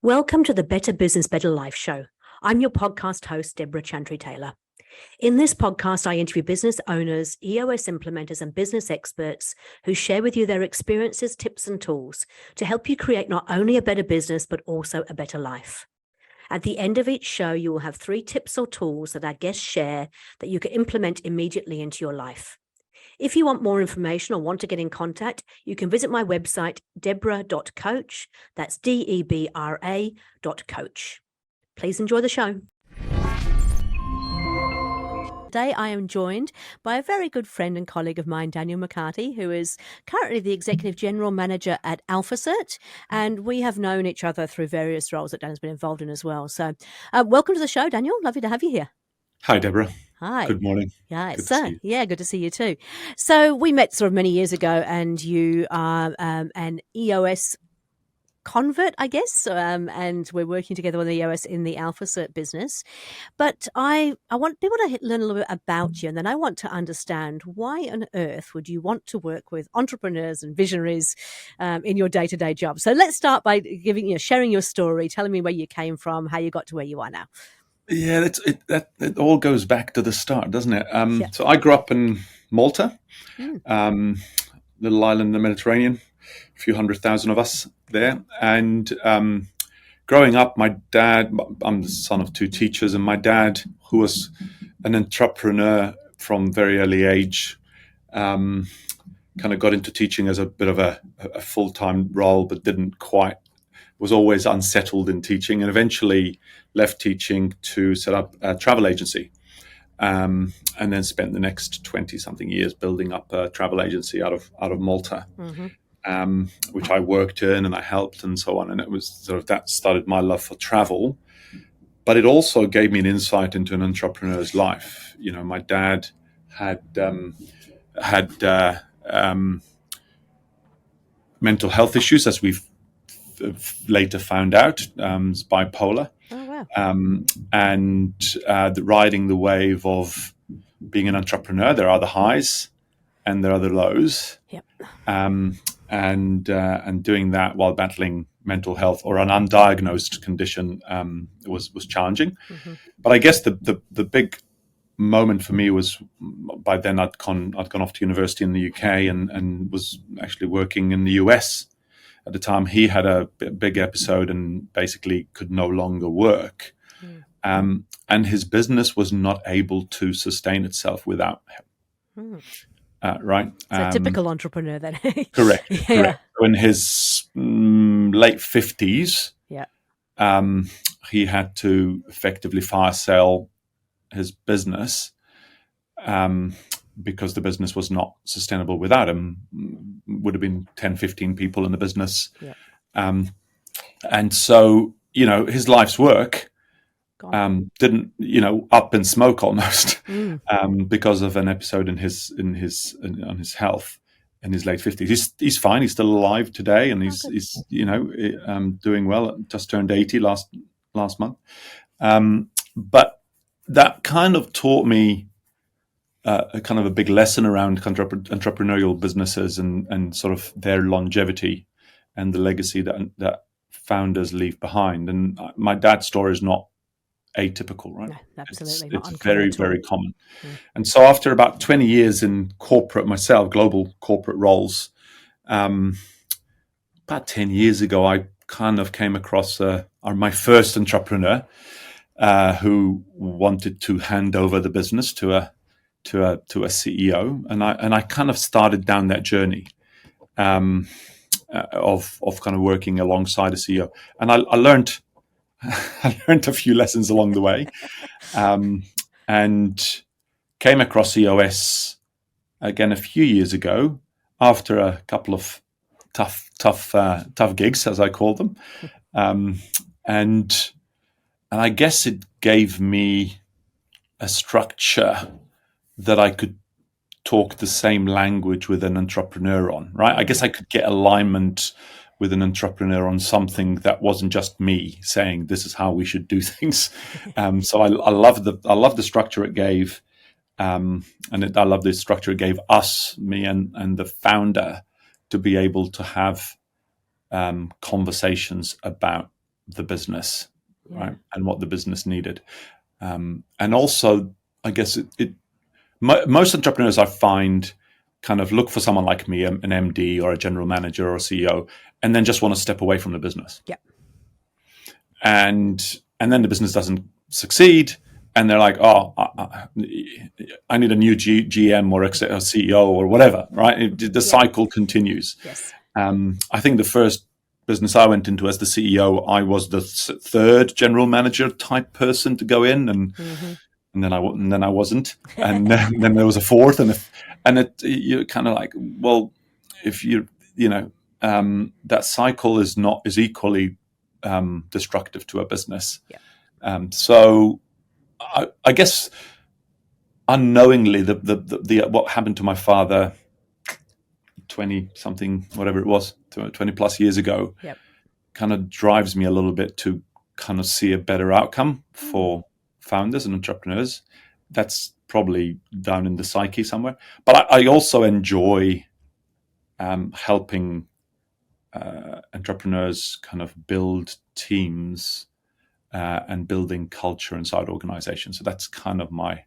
Welcome to the Better Business, Better Life show. I'm your podcast host, Debra Chantry-Taylor. In this podcast, I interview business owners, EOS implementers, and business experts who share with you their experiences, tips, and tools to help you create not only a better business, but also a better life. At the end of each show, you will have 3 tips or tools that our guests share that you can implement immediately into your life. If you want more information or want to get in contact, you can visit my website, debra.coach. That's Debra.coach. Please enjoy the show. Today, I am joined by a very good friend and colleague of mine, Daniel McCarthy, who is currently the Executive General Manager at AlphaCert, and we have known each other through various roles that Daniel's been involved in as well. So welcome to the show, Daniel. Lovely to have you here. Hi, Deborah. Hi. Good morning. Yeah, good to see you. Yeah, good to see you too. So we met sort of many years ago, and you are an EOS convert, I guess, and we're working together on the EOS in the AlphaCert business. But I want people to learn a little bit about you, and then I want to understand why on earth would you want to work with entrepreneurs and visionaries in your day-to-day job. So let's start by sharing your story, telling me where you came from, how you got to where you are now. Yeah, it all goes back to the start, doesn't it? So I grew up in Malta, little island in the Mediterranean, a few 100,000 of us there. And growing up, my dad, I'm the son of 2 teachers, and my dad, who was an entrepreneur from very early age, kind of got into teaching as a bit of a full-time role, but was always unsettled in teaching, and eventually left teaching to set up a travel agency, and then spent the next 20-something years building up a travel agency out of Malta, which I worked in and I helped and so on. And it was sort of that started my love for travel, but it also gave me an insight into an entrepreneur's life. You know, my dad had mental health issues, as we've later found out, bipolar. Oh, wow. And riding the wave of being an entrepreneur, there are the highs and there are the lows. Yep. And doing that while battling mental health or an undiagnosed condition was challenging. Mm-hmm. But I guess the big moment for me was, by then I'd gone off to university in the UK and was actually working in the US. At the time, he had a big episode and basically could no longer work. And his business was not able to sustain itself without him. Right. So typical entrepreneur then. Correct. So in his late 50s, he had to effectively fire sale his business because the business was not sustainable without him. Would have been 10, 15 people in the business. Yeah. And so, his life's work didn't, up in smoke almost because of an episode on his health in his late 50s. He's fine. He's still alive today, and he's doing well. Just turned 80 last month. But that kind of taught me a kind of a big lesson around entrepreneurial businesses and sort of their longevity and the legacy that founders leave behind. And my dad's story is not atypical, right? No, absolutely. It's very, very common. And so after about 20 years in corporate myself, global corporate roles, about 10 years ago, I kind of came across my first entrepreneur who wanted to hand over the business to a CEO, and I kind of started down that journey of kind of working alongside a CEO, and I learned a few lessons along the way, and came across EOS again a few years ago after a couple of tough gigs, as I call them, and I guess it gave me a structure that I could talk the same language with an entrepreneur on, right? I guess I could get alignment with an entrepreneur on something that wasn't just me saying this is how we should do things. So I love the structure it gave, I love the structure it gave us, me and the founder, to be able to have conversations about the business, right, and what the business needed. And also, I guess most entrepreneurs I find kind of look for someone like me, an MD or a general manager or a CEO, and then just want to step away from the business. Yeah. And then the business doesn't succeed, and they're like, oh, I need a new GM or CEO or whatever, right? The cycle continues. Yes. I think the first business I went into as the CEO, I was the third general manager type person to go in, and then I wasn't, and then there was a fourth, and you're kind of like, well, if that cycle is equally destructive to a business. Yeah. So I guess unknowingly, the what happened to my father 20 something, whatever it was, 20 plus years ago, kind of drives me a little bit to kind of see a better outcome for founders and entrepreneurs. That's probably down in the psyche somewhere. But I also enjoy helping entrepreneurs kind of build teams and building culture inside organizations. So that's kind of my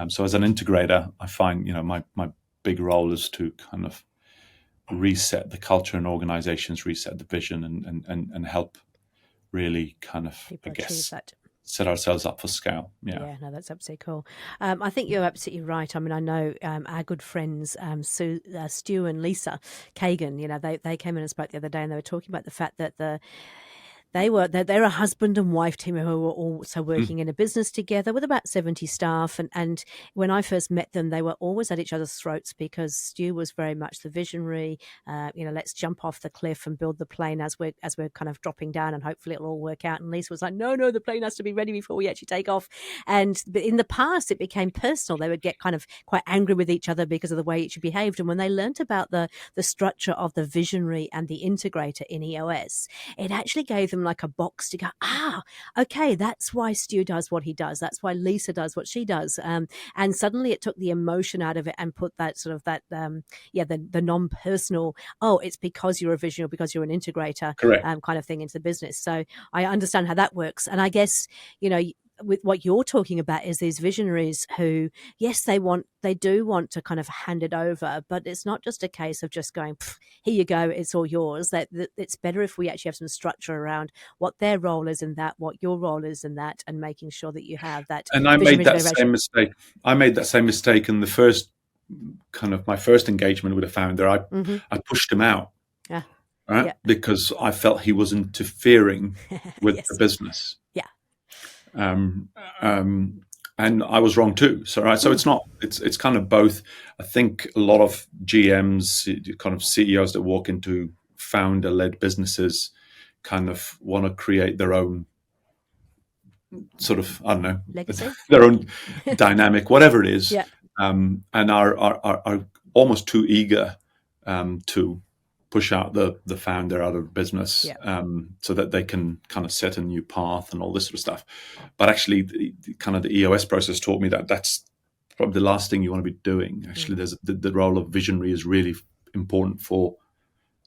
so as an integrator, I find my big role is to kind of reset the culture in organizations, reset the vision, and help really kind of, people, I guess, that. Set ourselves up for scale. Yeah, no, that's absolutely cool. I think you're absolutely right. I mean, I know our good friends Stu and Lisa Kagan. They came in and spoke the other day, and they were talking about the fact that they're a husband and wife team who were also working in a business together with about 70 staff. And when I first met them, they were always at each other's throats because Stu was very much the visionary, let's jump off the cliff and build the plane as we're kind of dropping down, and hopefully it'll all work out. And Lisa was like, no, the plane has to be ready before we actually take off. And in the past, it became personal. They would get kind of quite angry with each other because of the way each behaved. And when they learnt about the structure of the visionary and the integrator in EOS, it actually gave them like a box to go, okay, that's why Stu does what he does. That's why Lisa does what she does. And suddenly it took the emotion out of it and put that sort of the non-personal, it's because you're a visionary, because you're an integrator, kind of thing into the business. So I understand how that works. And I guess, with what you're talking about is these visionaries who, yes, they do want to kind of hand it over, but it's not just a case of just going, here you go, it's all yours. That it's better if we actually have some structure around what their role is in that, what your role is in that, and making sure that you have that. And I made that same mistake. I made that same mistake in the first kind of my first engagement with a founder. I pushed him out. Right? Yeah. Because I felt he was interfering with the business. Yeah. And I was wrong too. So it's kind of both. I think a lot of GMs, kind of CEOs that walk into founder-led businesses kind of want to create their own sort of, I don't know, legacy? Their own dynamic, whatever it is, yeah. And are almost too eager to push out the founder out of business, so that they can kind of set a new path and all this sort of stuff. But actually, the EOS process taught me that that's probably the last thing you want to be doing. Actually, there's the role of visionary is really important for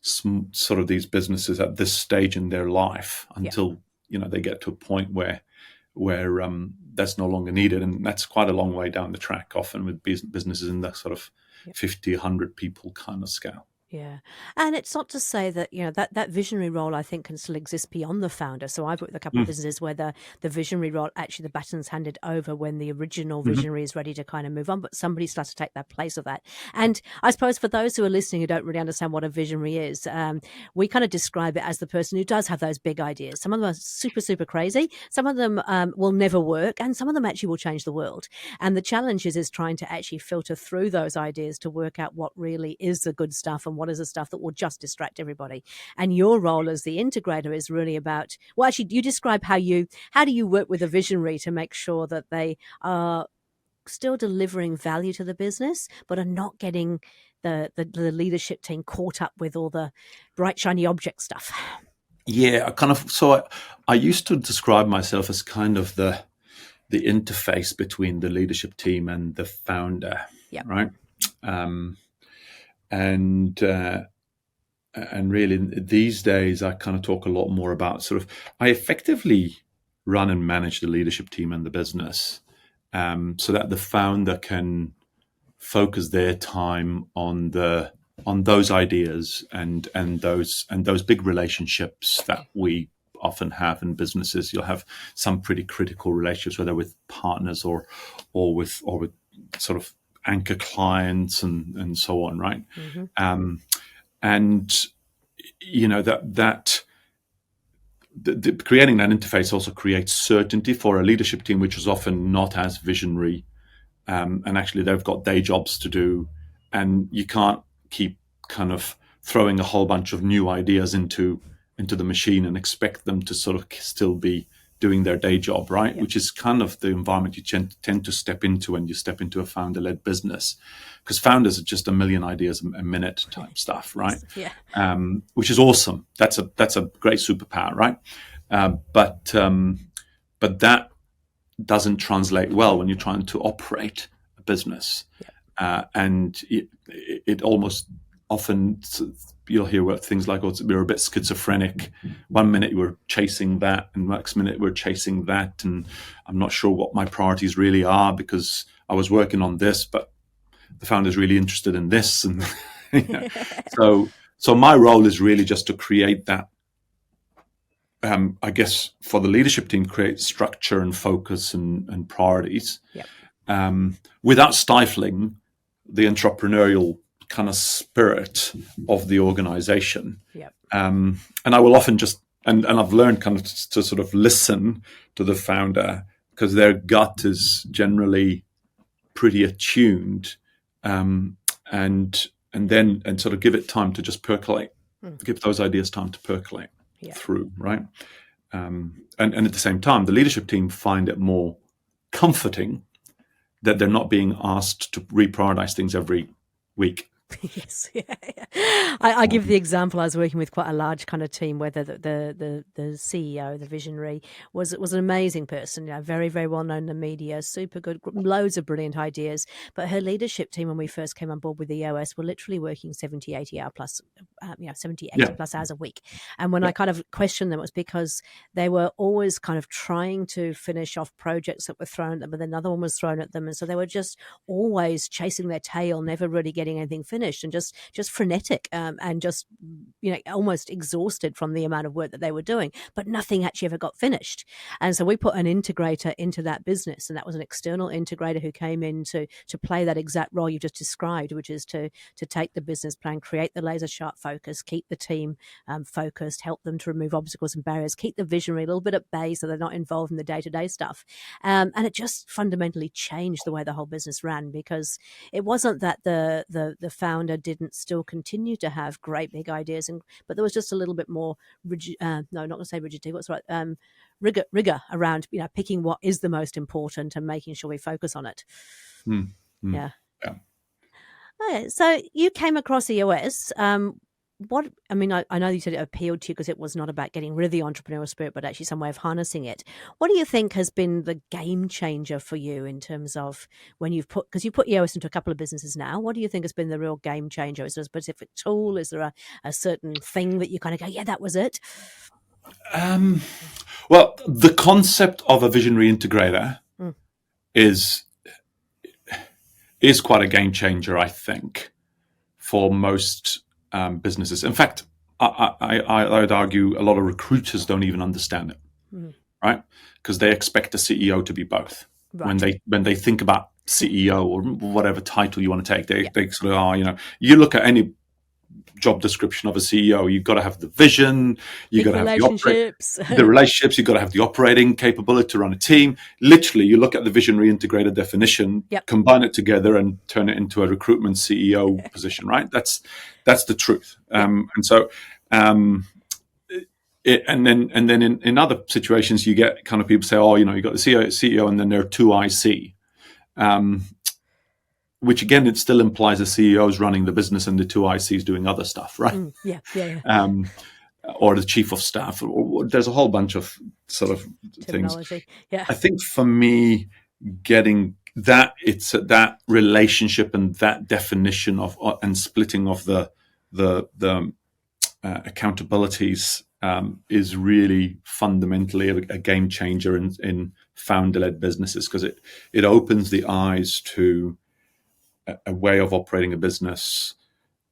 sort of these businesses at this stage in their life until they get to a point where that's no longer needed, and that's quite a long way down the track. Often with businesses in that sort of 50, 100 people kind of scale. Yeah. And it's not to say that, that visionary role, I think, can still exist beyond the founder. So I've worked with a couple of businesses where the visionary role, actually the baton's handed over when the original visionary is ready to kind of move on, but somebody starts to take that place of that. And I suppose for those who are listening who don't really understand what a visionary is, we kind of describe it as the person who does have those big ideas. Some of them are super, super crazy. Some of them will never work, and some of them actually will change the world. And the challenge is trying to actually filter through those ideas to work out what really is the good stuff and what is the stuff that will just distract everybody. And your role as the integrator is really about, well, actually, you describe how do you work with a visionary to make sure that they are still delivering value to the business, but are not getting the leadership team caught up with all the bright, shiny object stuff. Yeah, I used to describe myself as kind of the interface between the leadership team and the founder, right? And and really these days I kind of talk a lot more about I effectively run and manage the leadership team and the business, so that the founder can focus their time on those ideas and those big relationships that we often have in businesses. You'll have some pretty critical relationships, whether with partners or with sort of anchor clients and so on, right? Mm-hmm. And that creating that interface also creates certainty for a leadership team, which is often not as visionary. And actually, they've got day jobs to do, and you can't keep kind of throwing a whole bunch of new ideas into the machine and expect them to sort of still be doing their day job, right? Yeah. Which is kind of the environment you tend to step into when you step into a founder-led business, because founders are just a million ideas a minute type stuff, right? Yeah. Which is awesome. That's a great superpower, right? But that doesn't translate well when you're trying to operate a business. Yeah. And it almost often, you'll hear things like, oh, we're a bit schizophrenic. 1 minute we're chasing that, and next minute we're chasing that, and I'm not sure what my priorities really are because I was working on this, but the founder's really interested in this. And so my role is really just to create that, I guess, for the leadership team, create structure and focus and priorities, without stifling the entrepreneurial kind of spirit of the organization. Yep. And I will often and I've learned kind of to sort of listen to the founder, because their gut is generally pretty attuned, and sort of give it time to just percolate, give those ideas time to percolate. Yeah. Through, right? And at the same time, the leadership team find it more comforting that they're not being asked to reprioritize things every week. Yes, yeah. I give the example. I was working with quite a large kind of team where the CEO, the visionary, was an amazing person. Very, very well known in the media, super good, loads of brilliant ideas. But her leadership team, when we first came on board with the EOS, were literally working 70, 80 hour plus, 70, 80 plus hours a week. And when I kind of questioned them, it was because they were always kind of trying to finish off projects that were thrown at them, but another one was thrown at them, and so they were just always chasing their tail, never really getting anything finished. And just frenetic, and just almost exhausted from the amount of work that they were doing, but nothing actually ever got finished. And so we put an integrator into that business, and that was an external integrator who came in to play that exact role you just described, which is to take the business plan, create the laser sharp focus, keep the team focused, help them to remove obstacles and barriers, keep the visionary a little bit at bay so they're not involved in the day-to-day stuff. And it just fundamentally changed the way the whole business ran, because it wasn't that the founder didn't still continue to have great big ideas, but there was just a little bit more rigid, no, not going to say rigidity, what's right, rigor around picking what is the most important and making sure we focus on it. Yeah. Okay, so you came across EOS. I know you said it appealed to you because it was not about getting rid of the entrepreneurial spirit, but actually some way of harnessing it. What do you think has been the game changer for you in terms of when because you put EOS into a couple of businesses now, what do you think has been the real game changer? Is there a specific tool? Is there a certain thing that you kind of go, yeah, that was it? Well, the concept of a visionary integrator is quite a game changer, I think, for most businesses. In fact, I would argue a lot of recruiters don't even understand it, right? Because they expect a CEO to be both. Right. When they think about CEO or whatever title you want to take, they sort of you look at any job description of a CEO, you've got to have the vision, you've got to have the relationships, you've got to have the operating capability to run a team. Literally, you look at the visionary integrator definition, combine it together and turn it into a recruitment CEO position, right? That's the truth. And so, and then in other situations, you get kind of people say, oh, you got the CEO and then there are two IC. Which again, it still implies the CEO is running the business and the two ICs doing other stuff, right? Or the chief of staff, or there's a whole bunch of sort of things. Yeah. I think for me, getting that, it's that relationship and that definition of and splitting of the accountabilities is really fundamentally a game changer in founder-led businesses, because it opens the eyes to a way of operating a business.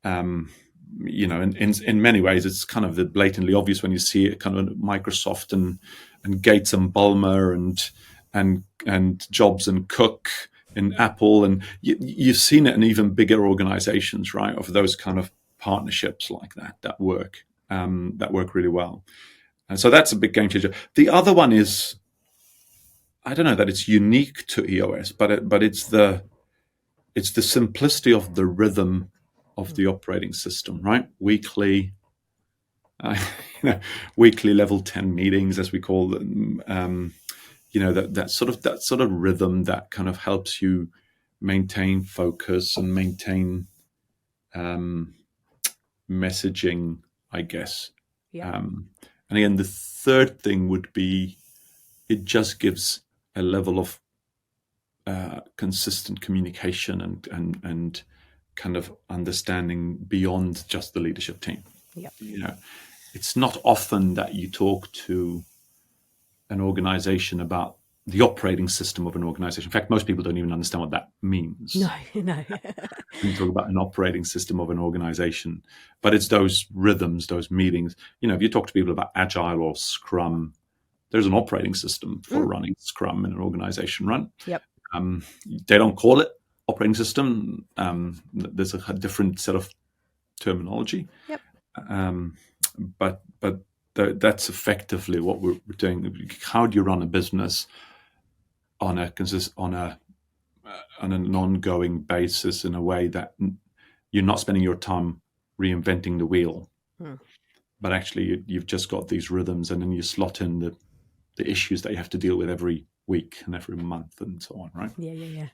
In many ways, it's kind of blatantly obvious when you see it, kind of Microsoft and Gates and Ballmer and Jobs and Cook in Apple, and you've seen it in even bigger organizations, right? Of those kind of partnerships like that work really well. And so that's a big game changer. The other one is, I don't know that it's unique to EOS, but it's the simplicity of the rhythm of the operating system, right? Weekly level 10 meetings, as we call them. That sort of rhythm that kind of helps you maintain focus and maintain messaging, I guess. Yeah. And again, the third thing would be, it just gives a level of consistent communication and kind of understanding beyond just the leadership team. Yep. It's not often that you talk to an organization about the operating system of an organization. In fact, most people don't even understand what that means. No. When you talk about an operating system of an organization, but it's those rhythms, those meetings. If you talk to people about Agile or Scrum, there's an operating system for running Scrum in an organization, right? Yep. They don't call it operating system. There's a different set of terminology. Yep. But that's effectively what we're doing. How do you run a business on an ongoing basis in a way that you're not spending your time reinventing the wheel, but actually you've just got these rhythms, and then you slot in the issues that you have to deal with every week and every month and so on, right? Yeah.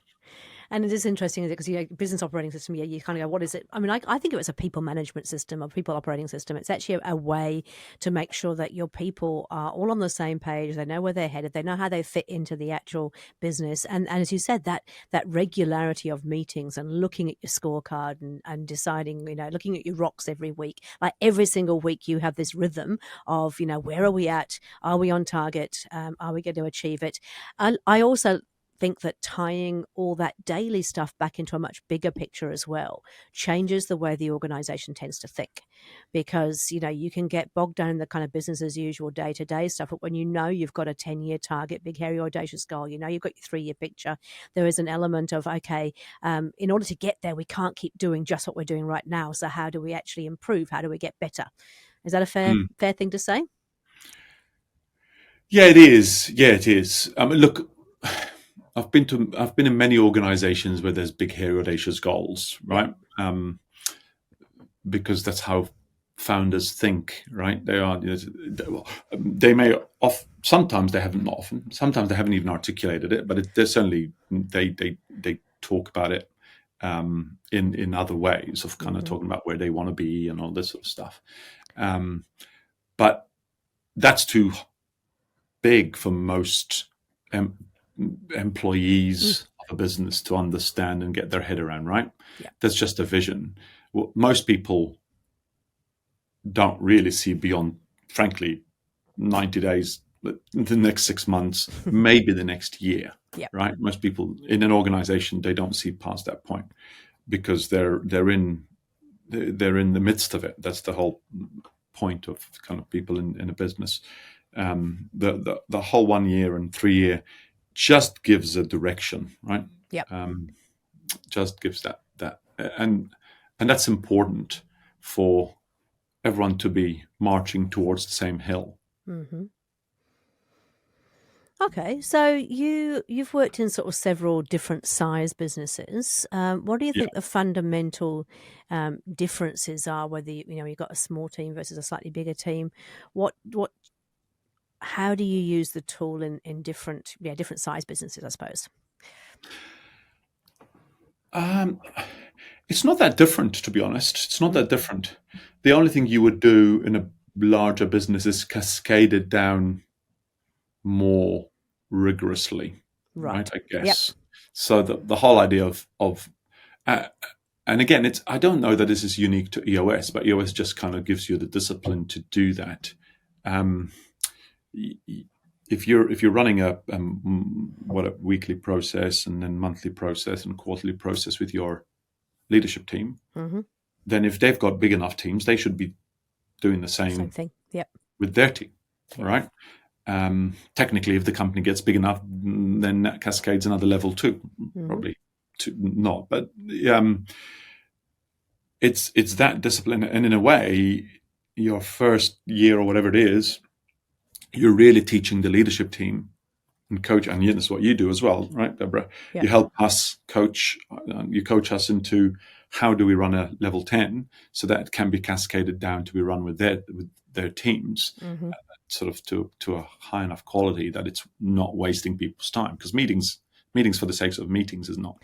And it is interesting because business operating system, you kind of go, what is it? I mean, I think it was a people management system or people operating system. It's actually a way to make sure that your people are all on the same page. They know where they're headed. They know how they fit into the actual business. And as you said, that regularity of meetings and looking at your scorecard and deciding, looking at your rocks every week, like every single week you have this rhythm of, where are we at? Are we on target? Are we going to achieve it? I also think that tying all that daily stuff back into a much bigger picture as well changes the way the organization tends to think, because you can get bogged down in the kind of business as usual day-to-day stuff, but when you've got a 10-year target, big hairy audacious goal, you've got your 3-year picture, there is an element of, okay, in order to get there, we can't keep doing just what we're doing right now, so how do we actually improve? How do we get better? Is that a fair thing to say? Yeah, it is. Look, I've been in many organizations where there's big, hairy, audacious goals, right? Because that's how founders think, right? Sometimes they haven't, not often. Sometimes they haven't even articulated it, but they're certainly they talk about it in other ways of kind of talking about where they want to be and all this sort of stuff. But that's too big for most employees of a business to understand and get their head around, right? Yeah. That's just a vision. Well, most people don't really see beyond, frankly, 90 days, the next 6 months, maybe the next year, right? Most people in an organization, they don't see past that point because they're in the midst of it. That's the whole point of kind of people in a business. The whole 1 year and 3 year just gives a direction, right? Yeah. Just gives that and that's important for everyone to be marching towards the same hill. Mm-hmm. Okay, so you've worked in sort of several different size businesses. What do you think the fundamental differences are? Whether you've got a small team versus a slightly bigger team, how do you use the tool in different size businesses, I suppose? It's not that different, to be honest. It's not that different. The only thing you would do in a larger business is cascade it down more rigorously, right? I guess. Yep. So the whole idea of and again, I don't know that this is unique to EOS, but EOS just kind of gives you the discipline to do that. If you're running a weekly process and then monthly process and quarterly process with your leadership team, then if they've got big enough teams, they should be doing the same thing. with their team, right? Technically, if the company gets big enough, then that cascades another level too. Probably not, but it's that discipline. And in a way, your first year or whatever it is, you're really teaching the leadership team and coach, and this is what you do as well, right, Debra? Yeah. You help us coach, you coach us into how do we run a level 10 so that it can be cascaded down to be run with their teams, sort of to a high enough quality that it's not wasting people's time. Because meetings for the sake of meetings is not,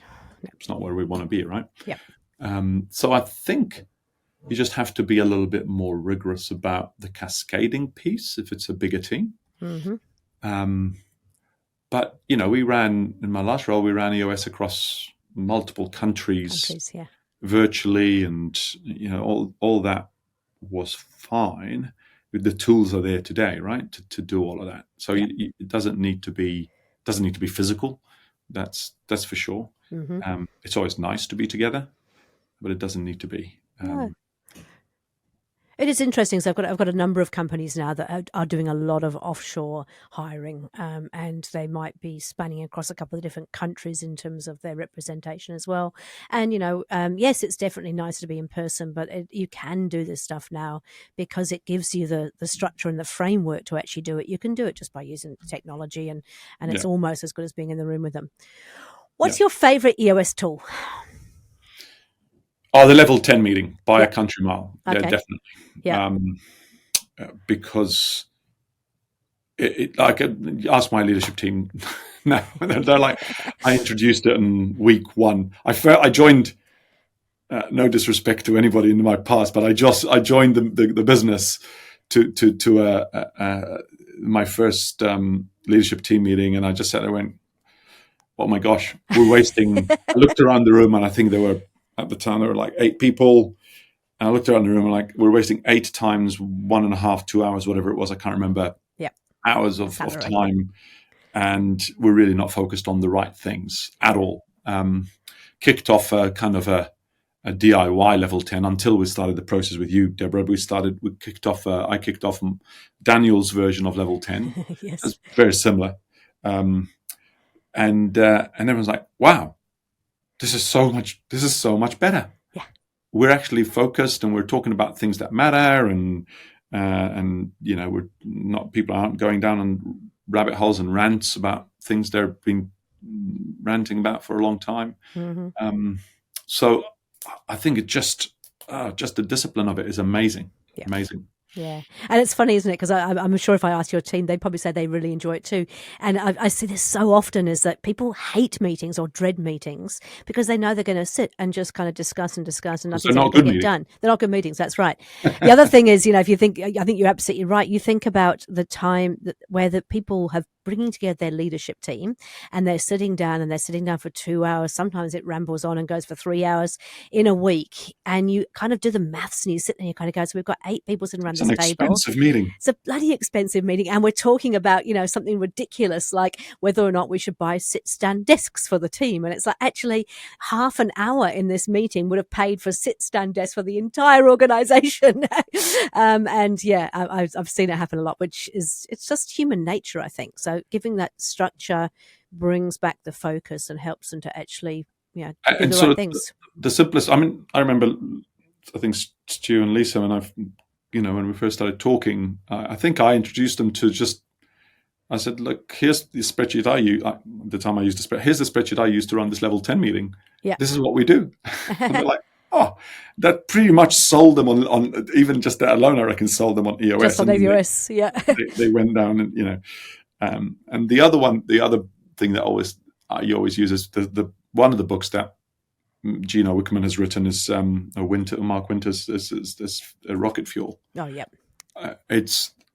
it's not where we want to be, right? Yeah. So I think you just have to be a little bit more rigorous about the cascading piece if it's a bigger team. But, we ran, in my last role, we ran EOS across multiple countries virtually, and, all that was fine. The tools are there today, right, to do all of that. So it doesn't need to be physical. That's for sure. It's always nice to be together, but it doesn't need to be. No. It is interesting. So I've got a number of companies now that are doing a lot of offshore hiring, and they might be spanning across a couple of different countries in terms of their representation as well. And yes, it's definitely nice to be in person, but you can do this stuff now because it gives you the structure and the framework to actually do it. You can do it just by using technology, and it's almost as good as being in the room with them. What's your favorite EOS tool? Oh, the level 10 meeting by a country mile. Okay. Yeah, definitely. Yeah. Because like, ask my leadership team now. They're like, I introduced it in week 1. I joined, no disrespect to anybody in my past, but I joined the business to my first leadership team meeting, and I just sat there and went, oh my gosh, we're wasting. I looked around the room, and I think at the time, there were like 8 people. And I looked around the room and like, we're wasting 8 times 1.5, 2 hours, whatever it was. I can't remember. Hours of time. And we're really not focused on the right things at all. Kicked off a kind of a DIY level 10 until we started the process with you, Debra. I kicked off Daniel's version of level 10. Yes. It's very similar. And everyone's like, wow. This is so much better. Yeah, we're actually focused, and we're talking about things that matter, and we're not, people aren't going down on rabbit holes and rants about things they've been ranting about for a long time. So I think it just the discipline of it is amazing. Yeah. Amazing. Yeah. And it's funny, isn't it? Because I'm sure if I asked your team, they'd probably say they really enjoy it too. And I see this so often, is that people hate meetings or dread meetings because they know they're going to sit and just kind of discuss and nothing's going to get done. They're not good meetings. That's right. The other thing is, if you think, I think you're absolutely right. You think about the time where the people have bringing together their leadership team, and they're sitting down for 2 hours. Sometimes it rambles on and goes for 3 hours in a week. And you kind of do the maths, and you sit there and you kind of go, so we've got 8 people sitting around this table. It's an expensive meeting. It's a bloody expensive meeting. And we're talking about, something ridiculous like whether or not we should buy sit-stand desks for the team. And it's like, actually, half an hour in this meeting would have paid for sit-stand desks for the entire organization. I've seen it happen a lot, it's just human nature, I think. So giving that structure brings back the focus and helps them to actually, do the right things. The simplest, I remember, I think Stu and Lisa, when we first started talking, I think I introduced them to I said, look, here's the spreadsheet I use. At the time I used a spreadsheet. Here's the spreadsheet I used to run this level 10 meeting. Yeah. This is what we do. And they're like, oh, that pretty much sold them on even just that alone, I reckon, sold them on EOS. Just on EOS, yeah. They went down and, and the other thing that you always use is the one of the books that Gino Wickman has written is Mark Winter's is Rocket Fuel. Oh, yeah.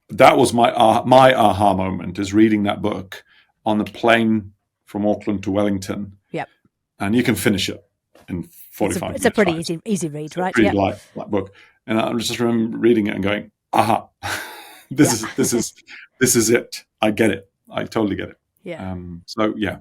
That was my aha moment, is reading that book on the plane from Auckland to Wellington. Yep. And you can finish it. in 45 minutes. It's a pretty right? easy read, it's right? A pretty light book. And I just remember reading it and going, aha, this is it. I get it. I totally get it. Yeah. So yeah.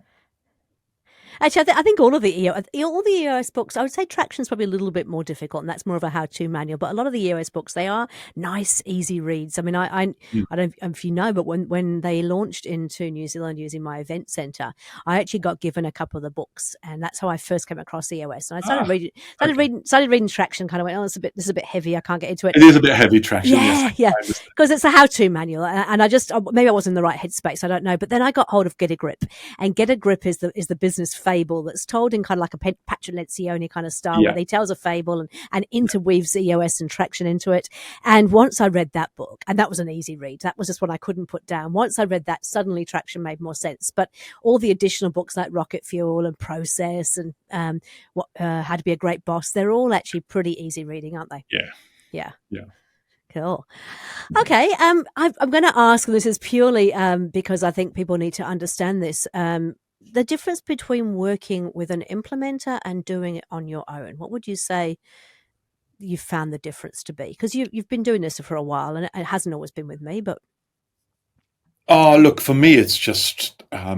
Actually, I think all the EOS books, I would say Traction's probably a little bit more difficult, and that's more of a how-to manual. But a lot of the EOS books, they are nice, easy reads. I mean, I don't know if you know, but when they launched into New Zealand using my event centre, I actually got given a couple of the books, and that's how I first came across EOS. And I started reading Traction. Kind of went, this is a bit heavy. I can't get into it. It is a bit heavy, Traction. Yeah, because it's a how-to manual, and I just maybe I wasn't in the right headspace. I don't know. But then I got hold of Get a Grip, and Get a Grip is the business fable that's told in kind of like a Patrick Lencioni kind of style, where he tells a fable and interweaves EOS and Traction into it. And once I read that book, and that was an easy read, that was just one I couldn't put down. Once I read that, suddenly Traction made more sense. But all the additional books like Rocket Fuel and Process and How to Be a Great Boss, they're all actually pretty easy reading, aren't they? Yeah. Cool. Okay. I'm going to ask, and this is purely because I think people need to understand this, the difference between working with an implementer and doing it on your own. What would you say you found the difference to be? Because you've been doing this for a while, and it hasn't always been with me, but. Oh, look, for me, it's just, I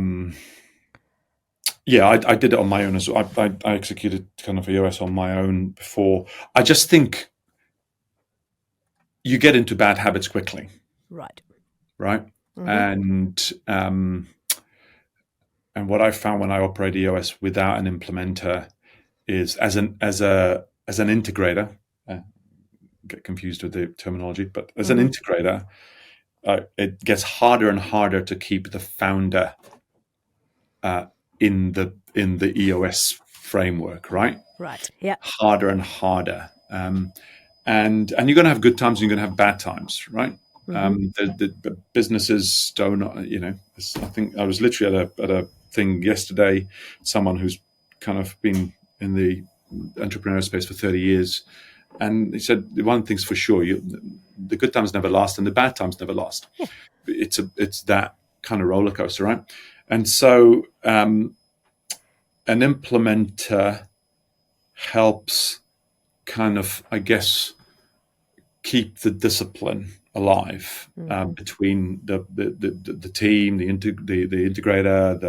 did it on my own as well. I executed kind of EOS on my own before. I just think you get into bad habits quickly. Right. Mm-hmm. And what I found when I operate EOS without an implementer is as an integrator, get confused with the terminology, but as an integrator, it gets harder and harder to keep the founder in the EOS framework, right? Right. Yeah. Harder and harder, and you're going to have good times and you're going to have bad times, right? The businesses don't, I think I was literally at a thing yesterday, someone who's kind of been in the entrepreneurial space for 30 years. And he said, the one thing's for sure, the good times never last and the bad times never last. Yeah. It's that kind of roller coaster, right? And so an implementer helps kind of, I guess, keep the discipline alive between the team, the integrator,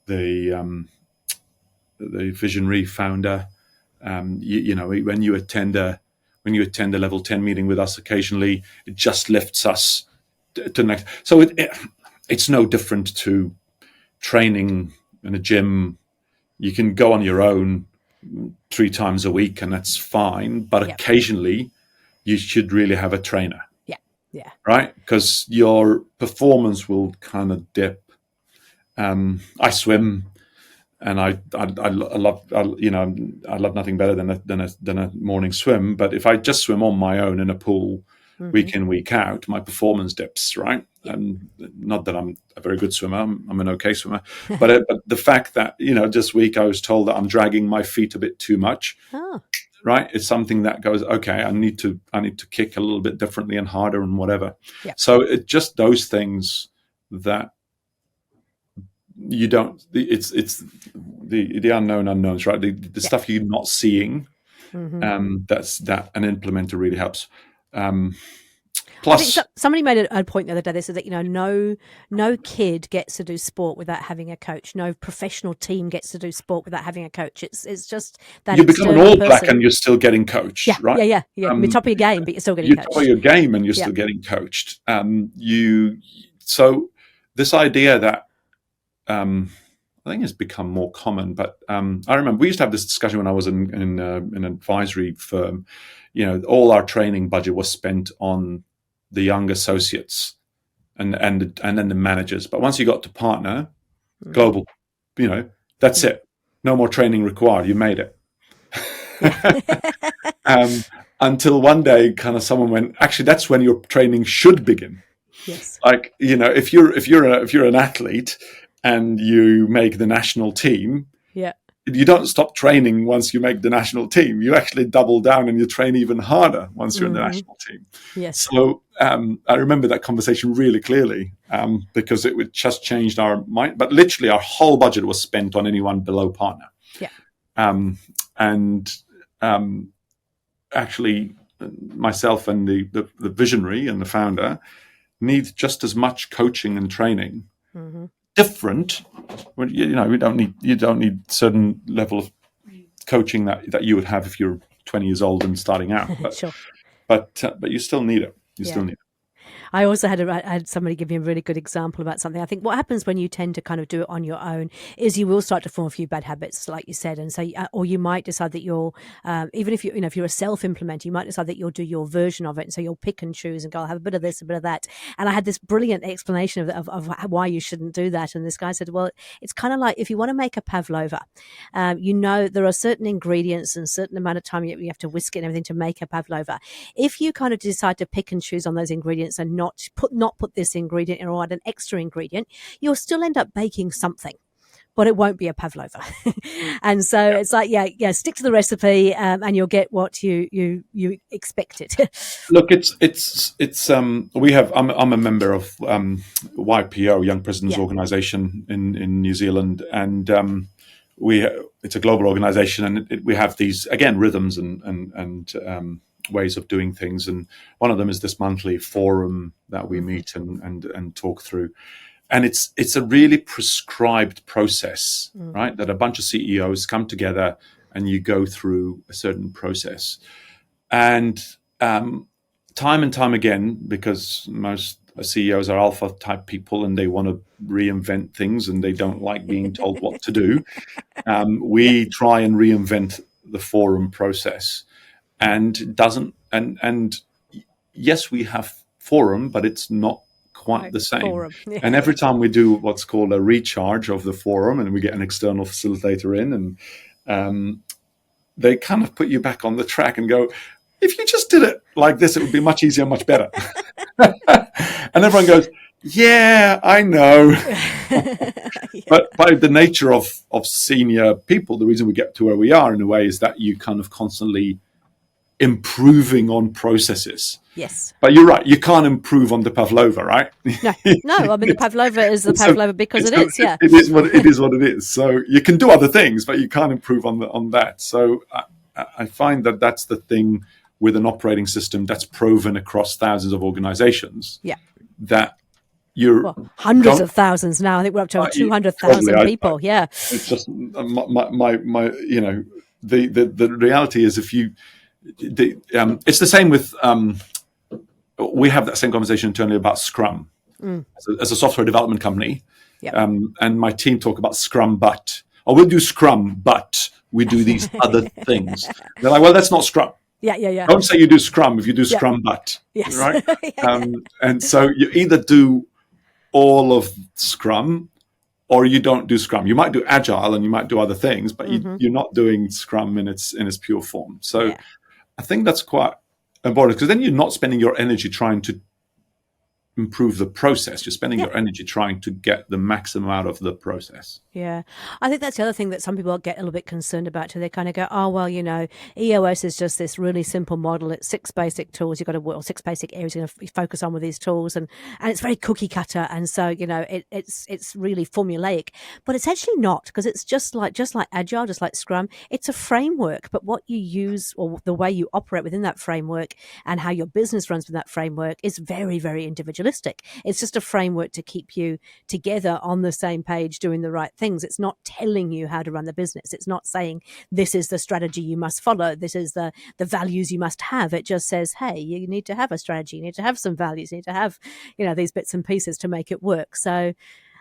the visionary founder. When you attend a level 10 meeting with us occasionally, it just lifts us to the next. So it's no different to training in a gym. You can go on your own 3 times a week, and that's fine. But occasionally, you should really have a trainer. Yeah. Right? Because your performance will kind of dip. I swim, and I love nothing better than a morning swim. But if I just swim on my own in a pool week in, week out, my performance dips, right? And not that I'm a very good swimmer, I'm an okay swimmer, but the fact that this week I was told that I'm dragging my feet a bit too much. Oh. Right, it's something that goes, okay, I need to kick a little bit differently and harder and whatever. Yeah. So it's just those things that you don't. It's the unknown unknowns, right? The stuff you're not seeing. That's an implementer really helps. Plus, I think somebody made a point the other day. They said that no kid gets to do sport without having a coach. No professional team gets to do sport without having a coach. It's just that you become an All Black and you're still getting coached, right? Yeah. You're top of your game, but you're still getting coached. You're top of your game and you're still getting coached. So this idea that I think has become more common. But I remember we used to have this discussion when I was in an advisory firm. All our training budget was spent on the young associates and then the managers. But once you got to partner, global, that's it. No more training required. You made it. Until one day, kind of someone went, actually, that's when your training should begin. Yes. Like, if you're an athlete and you make the national team, you don't stop training once you make the national team. You actually double down and you train even harder once you're in the national team. Yes. So I remember that conversation really clearly because it would just changed our mind. But literally, our whole budget was spent on anyone below partner. Yeah. and actually, myself and the visionary and the founder need just as much coaching and training. Different, you don't need certain level of coaching that you would have if you're 20 years old and starting out. But, Sure. but you still need it. Still need it. I also had somebody give me a really good example about something. I think what happens when you tend to kind of do it on your own is you will start to form a few bad habits, like you said. And so, or you might decide that you'll, even if if you're a self-implementer, you might decide that you'll do your version of it. And so you'll pick and choose and go, I'll have a bit of this, a bit of that. And I had this brilliant explanation of why you shouldn't do that. And this guy said, well, it's kind of like if you want to make a pavlova, there are certain ingredients and certain amount of time you have to whisk it and everything to make a pavlova. If you kind of decide to pick and choose on those ingredients and not put this ingredient in or add an extra ingredient, you'll still end up baking something, but it won't be a pavlova. And so it's like, stick to the recipe, and you'll get what you expected. Look, I'm a member of YPO, Young Presidents Organization in New Zealand, and it's a global organization, and we have these, again, rhythms and ways of doing things, and one of them is this monthly forum that we meet and talk through, and it's a really prescribed process, right? That a bunch of CEOs come together and you go through a certain process, and time and time again, because most CEOs are alpha type people and they want to reinvent things and they don't like being told what to do, we try and reinvent the forum process. And it doesn't, and yes, we have forum, but it's not quite the same. And every time we do what's called a recharge of the forum, and we get an external facilitator in, and they kind of put you back on the track and go, if you just did it like this, it would be much easier, much better. And everyone goes, yeah, I know. But by the nature of senior people, the reason we get to where we are in a way is that you kind of constantly improving on processes. Yes. But you're right, you can't improve on the pavlova, right? No. I mean, the pavlova is the pavlova because it is. Yeah. It is what it is. So you can do other things, but you can't improve on that. So I find that that's the thing with an operating system that's proven across thousands of organizations. Yeah. That you're hundreds of thousands now. I think we're up to over 200,000 people. Yeah. It's just my the reality is it's the same with we have that same conversation internally about Scrum as a software development company. Yep. And my team talk about Scrum, we'll do Scrum, but we do these other things. They're like, well, that's not Scrum. Yeah. Don't say you do Scrum if you do Scrum, but yes. Right. And so you either do all of Scrum or you don't do Scrum. You might do Agile and you might do other things, but you're not doing Scrum in its pure form. So I think that's quite important, because then you're not spending your energy trying to improve the process. You're spending your energy trying to get the maximum out of the process. Yeah. I think that's the other thing that some people get a little bit concerned about too. They kind of go, oh, well, EOS is just this really simple model. It's 6 basic tools. You've got to, 6 basic areas you're going to focus on with these tools. And it's very cookie cutter. And so, it's really formulaic, but it's actually not, because it's just like Agile, just like Scrum. It's a framework, but what you use or the way you operate within that framework and how your business runs with that framework is very, very individualistic. It's just a framework to keep you together on the same page doing the right things. It's not telling you how to run the business. It's not saying this is the strategy you must follow. This is the values you must have. It just says, hey, you need to have a strategy. You need to have some values. You need to have, these bits and pieces to make it work. So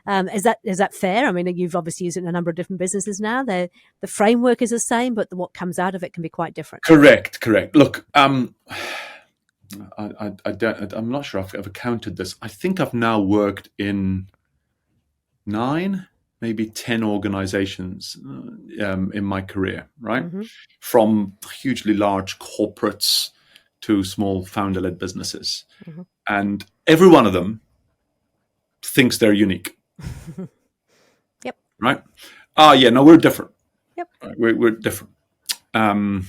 is that fair? I mean, you've obviously used it in a number of different businesses now. The framework is the same, but what comes out of it can be quite different. Correct. Look, I'm not sure I've ever counted this. I think I've now worked in 9, maybe 10 organizations in my career, right? Mm-hmm. From hugely large corporates to small founder-led businesses. Mm-hmm. And every one of them thinks they're unique. Yep. Right? No, we're different. Yep. Right? We're different. And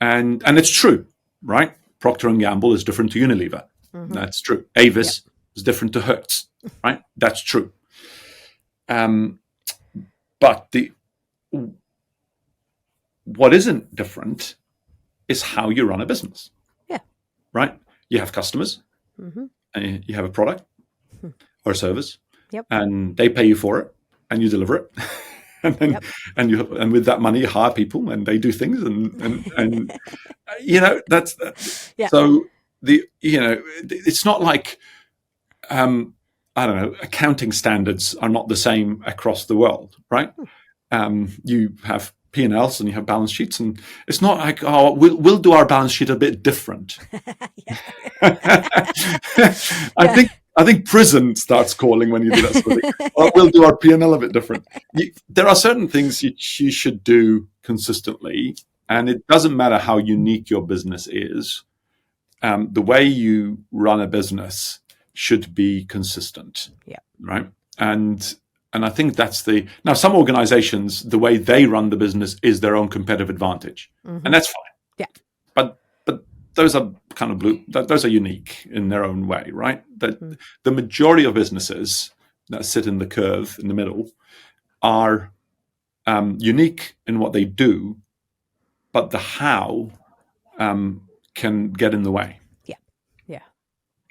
it's true, right? Procter & Gamble is different to Unilever. Mm-hmm. That's true. Avis is different to Hertz, right? That's true. But what isn't different is how you run a business. Yeah. Right? You have customers, and you have a product or a service, and they pay you for it, and you deliver it. And then, and with that money, you hire people, and they do things, and that's so it's not like I don't know, accounting standards are not the same across the world, right? You have P&Ls and you have balance sheets, and it's not like, oh, we'll do our balance sheet a bit different. I think prison starts calling when you do that sort of thing. Or we'll do our P&L a bit different. There are certain things you should do consistently, and it doesn't matter how unique your business is. The way you run a business should be consistent, right? And I think that's now some organizations, the way they run the business is their own competitive advantage, and that's fine. Yeah. But those are kind of those are unique in their own way, right? That the majority of businesses that sit in the curve in the middle are unique in what they do, but the how can get in the way.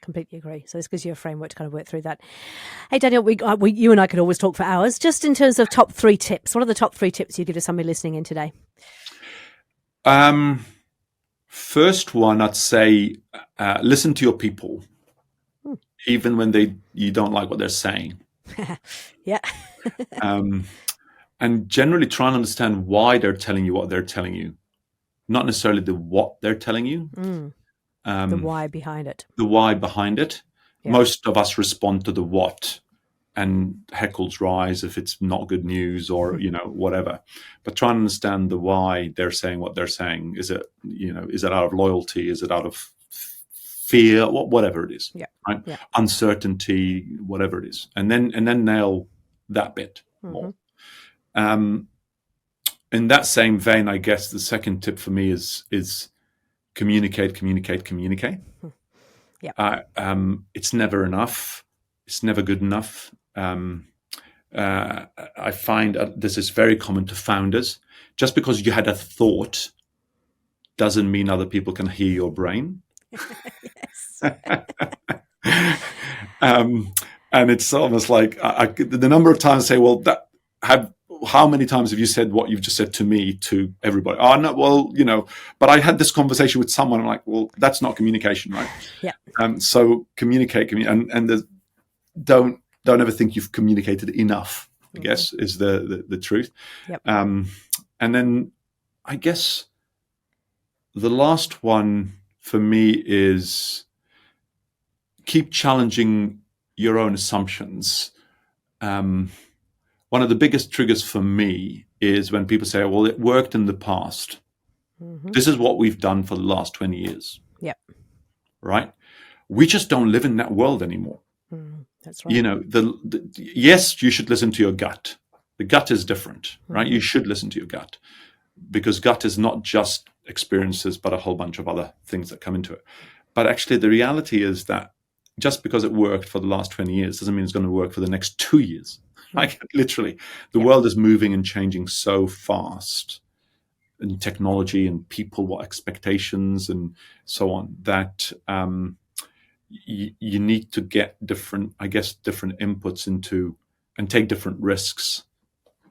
Completely agree. So this gives you a framework to kind of work through that. Hey, Daniel, you and I could always talk for hours. Just in terms of top 3 tips, what are the top 3 tips you give to somebody listening in today? First one, I'd say listen to your people, even when you don't like what they're saying. Yeah. And generally try and understand why they're telling you what they're telling you, not necessarily the what they're telling you. The why behind it. The why behind it. Yeah. Most of us respond to the what, and heckles rise if it's not good news or whatever. But try and understand the why they're saying what they're saying. Is it out of loyalty? Is it out of fear? Whatever it is, right? Yeah. Uncertainty, whatever it is, and then nail that bit more. In that same vein, I guess the second tip for me is communicate. Yeah. It's never enough. It's never good enough. I find this is very common to founders. Just because you had a thought doesn't mean other people can hear your brain. And it's almost like the number of times I say, well, how many times have you said what you've just said to me to everybody? Oh, no, well, but I had this conversation with someone. I'm like, well, that's not communication, right? Yeah. So communicate, and don't ever think you've communicated enough, I guess, is the truth. Yep. And then I guess the last one for me is keep challenging your own assumptions. One of the biggest triggers for me is when people say, well, it worked in the past. This is what we've done for the last 20 years. Yep. Right? We just don't live in that world anymore. That's right. Yes, you should listen to your gut. The gut is different, right? You should listen to your gut, because gut is not just experiences, but a whole bunch of other things that come into it. But actually, the reality is that just because it worked for the last 20 years doesn't mean it's going to work for the next 2 years. Like literally, the world is moving and changing so fast, in technology and people, what expectations and so on, that you need to get different inputs into and take different risks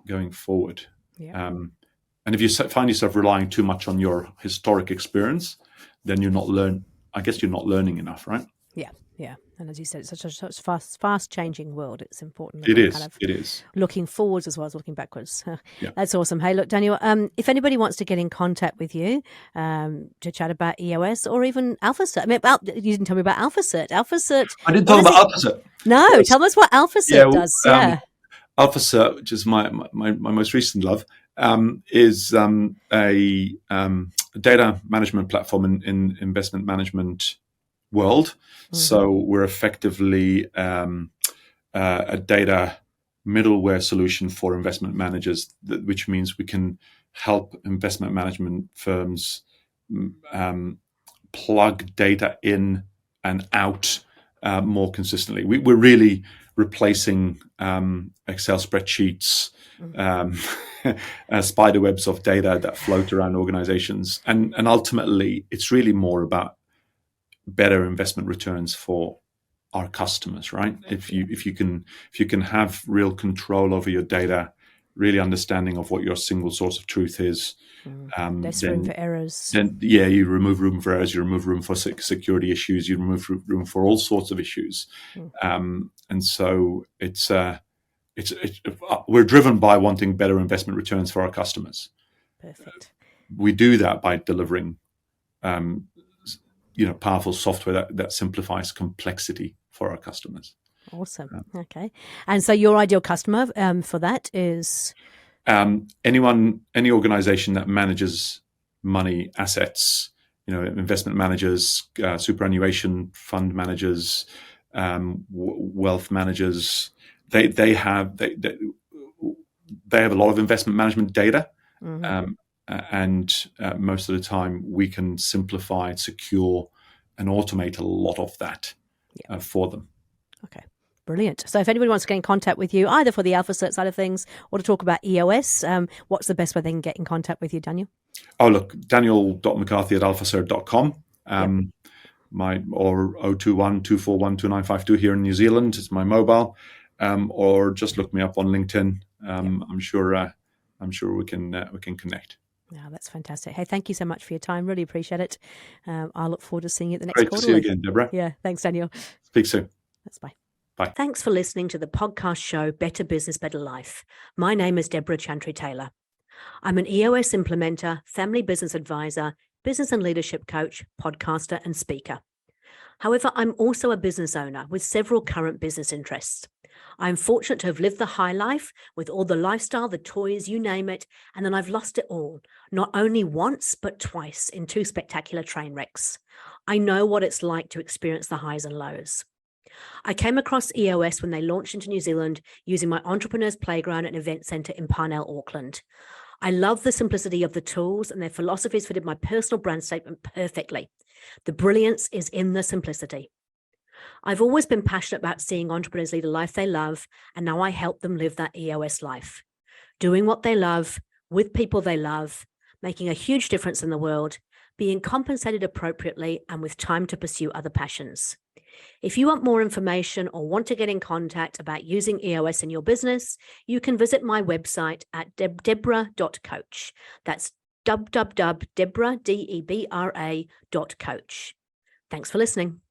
going forward. Yeah. And if you find yourself relying too much on your historic experience, then you're not learning enough, right? Yeah. And as you said, it's such a fast changing world. It's important. It is. Looking forwards as well as looking backwards. Yeah. That's awesome. Hey, look, Daniel, if anybody wants to get in contact with you to chat about EOS or even AlphaCert, you didn't tell me about AlphaCert. AlphaCert. I didn't talk about AlphaCert. No, tell us what AlphaCert does. AlphaCert, which is my most recent love, is a data management platform in investment management world. So we're effectively a data middleware solution for investment managers, which means we can help investment management firms plug data in and out more consistently. We're really replacing Excel spreadsheets, spider webs of data that float around organizations. And ultimately, it's really more about better investment returns for our customers, right? If you can have real control over your data, really understanding of what your single source of truth is, less room for errors. Then you remove room for errors, you remove room for security issues, you remove room for all sorts of issues, and so it's we're driven by wanting better investment returns for our customers. Perfect. We do that by delivering, powerful software that simplifies complexity for our customers. Awesome. Okay. And so your ideal customer for that is? Any organization that manages money, assets, investment managers, superannuation fund managers, wealth managers. They have a lot of investment management data, and most of the time we can simplify, secure, and automate a lot of that for them. Okay. Brilliant. So if anybody wants to get in contact with you, either for the AlphaCert side of things or to talk about EOS, what's the best way they can get in contact with you, Daniel? Oh, look, daniel.mccarthy@alphacert.com. Or 021-241-2952 here in New Zealand is my mobile, or just look me up on LinkedIn. I'm sure we can connect. Yeah, that's fantastic. Hey, thank you so much for your time. Really appreciate it. I look forward to seeing you at the next Great quarterly. to see you again, Debra. Yeah, thanks, Daniel. Speak soon. That's bye. Bye. Thanks for listening to the podcast show Better Business, Better Life. My name is Debra Chantry-Taylor. I'm an EOS implementer, family business advisor, business and leadership coach, podcaster, and speaker. However, I'm also a business owner with several current business interests. I'm fortunate to have lived the high life with all the lifestyle, the toys, you name it, and then I've lost it all, not only once, but twice in 2 spectacular train wrecks. I know what it's like to experience the highs and lows. I came across EOS when they launched into New Zealand using my Entrepreneurs Playground and Event Centre in Parnell, Auckland. I love the simplicity of the tools, and their philosophies fitted my personal brand statement perfectly. The brilliance is in the simplicity. I've always been passionate about seeing entrepreneurs lead a life they love, and now I help them live that EOS life. Doing what they love, with people they love, making a huge difference in the world, being compensated appropriately, and with time to pursue other passions. If you want more information or want to get in contact about using EOS in your business, you can visit my website at debra.coach. That's www.debra.coach. Thanks for listening.